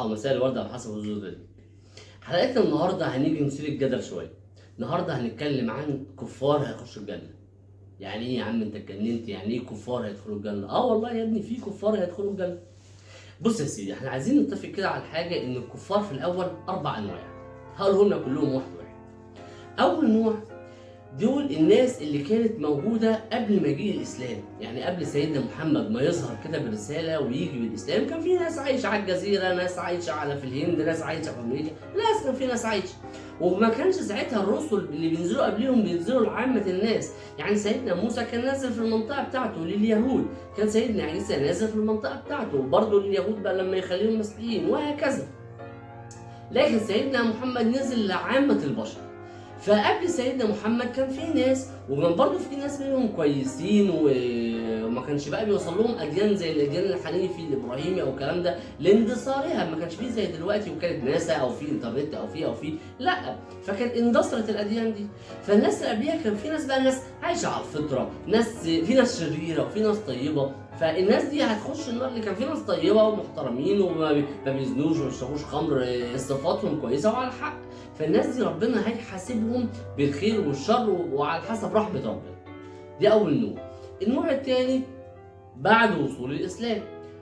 او مساء الورد على حسب الظروف دي. حلقتنا النهارده هنيجي نثير الجدل شويه. النهارده هنتكلم عن كفار هيخشوا الجنه. يعني ايه يا عم انت اتجننت؟ يعني ايه كفار هيدخلوا الجنه؟ والله يا ابني في كفار هيدخلوا الجنه. بص يا سيدي، احنا عايزين نتفق كده على حاجه، ان الكفار في الاول 4 انواع. هقولهم لك كلهم واحد واحد. اول نوع دول الناس اللي كانت موجودة قبل مجيء الإسلام، يعني قبل سيدنا محمد ما يظهر كده بالرسالة ويجي بالإسلام. كان في ناس عايشة على الجزيرة، ناس عايشة في الهند، ناس عايشة في أمريكا، كان في ناس عايشة. وما كانش ساعتها الرسل اللي بينزلوا قبلهم بينزلوا لعامة الناس. يعني سيدنا موسى كان نازل في المنطقة بتاعته لليهود، كان سيدنا عيسى نازل في المنطقة بتاعته برضه لليهود بقى لما يخليهم مسيحيين وهكذا. لكن سيدنا محمد نزل لعامة البشر. فقبل سيدنا محمد كان في ناس، وكان برضه في ناس منهم كويسين وما كانش بقى بيوصل لهم اديان زي الاديان الحنيفي الابراهيمي او الكلام ده لاندثارها. ما كانش فيه زي دلوقتي وكانت ناسا او في انترنت او في لا، فكانت اندثرت الاديان دي. فالناس اللي قبليها كان في ناس بقى ناس عايشه على الفطره، في ناس شريره وفي ناس طيبه. فالناس دي هتخش النار. اللي كان في ناس طيبه ومحترمين وما بيزنوش وما بيشربوش خمر، صفاتهم كويسه وعلى الحق. فالناس دي ربنا هيحاسبهم بالخير والشر وعلى حسب رحمه ربنا. دي اول نوع. النوع الثاني بعد وصول الاسلام.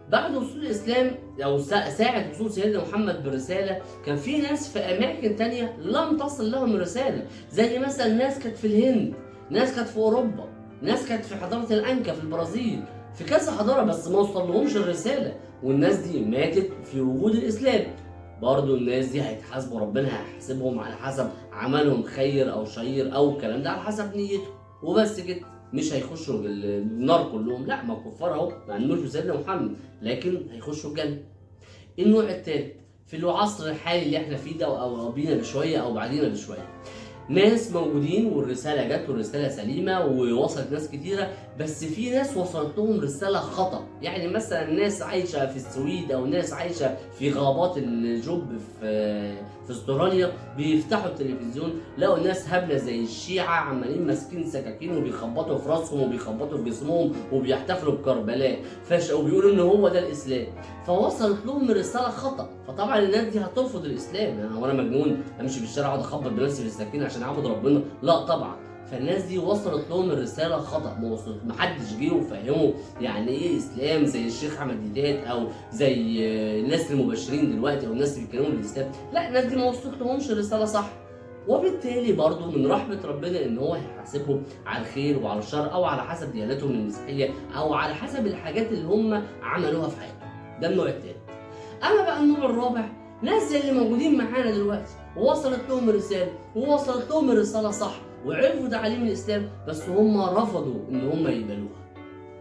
بعد وصول الاسلام او ساعه وصول سيدنا محمد بالرساله، كان في ناس في اماكن تانية لم تصل لهم الرساله، زي مثلا ناس كانت في الهند، ناس كانت في اوروبا، ناس كانت في حضاره الانكا في البرازيل، في كذا حضاره، بس ما وصل لهمش الرساله، والناس دي ماتت في وجود الاسلام. برضو الناس دي هيتحاسبوا، ربنا هيحاسبهم على حسب عملهم، خير او شرير او الكلام ده، على حسب نيتهم وبس كده. مش هيخشوا النار كلهم، لا، ما الكفار اهو ما عندوش بسيدنا محمد، لكن هيخشوا الجنه. النوع الثالث في العصر الحالي اللي احنا فيه ده، او قبلينا بشويه او بعدينا بشويه، ناس موجودين والرساله جت والرساله سليمه ووصلت ناس كتيره، بس في ناس وصلت لهم رساله خطا. يعني مثلا ناس عايشه في السويد او ناس عايشه في غابات الجب في استراليا، بيفتحوا التلفزيون لقوا ناس هبله زي الشيعه عمالين ماسكين سكاكين وبيخبطوا في راسهم وبيخبطوا في جسمهم وبيحتفلوا بكربلاء، وبيقولوا ان هو ده الاسلام. فوصلت لهم رساله خطا. فطبعا الناس دي هترفض الاسلام. يعني هو انا مجنون امشي في الشارع اقعد اخبط بنفسي في السكين عشان اعبد ربنا؟ لا طبعا. فالناس دي وصلت لهم الرساله خطا، ما حدش جه وفهمه يعني ايه اسلام، زي الشيخ احمد ديدات او زي الناس المبشرين دلوقتي او الناس اللي بيتكلموا بالاسلام. لا، الناس دي ما وصلت لهمش الرساله صح. وبالتالي برضه من رحمه ربنا ان هو هيحاسبهم على الخير وعلى الشر، او على حسب ديانتهم المسيحيه، او على حسب الحاجات اللي هم عملوها في حياتهم. ده النوع الثاني. اما بقى النوع الرابع، ناس زي اللي موجودين معانا دلوقتي ووصلت لهم الرساله ووصلت لهم الرساله صح وعرفوا تعاليم الاسلام، بس هم رفضوا ان هم يقبلوها.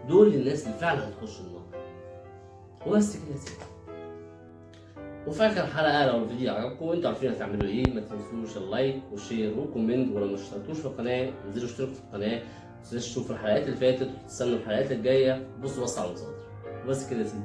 دول الناس اللي فعلا هتخش النار. وبس كده يا سيدي. وفي اخر حلقه، لو الفيديو عجبكم انتوا عارفين هتعملوا ايه، ما تنسوش اللايك والشير والكومنت، ولو ما اشتركتوش في القناه انزلوا اشتركوا في القناه، ما تنسوش تشوفوا الحلقات اللي فاتت وتستنوا الحلقات الجايه. بصوا على المصادر. وبس كده يا سيدي.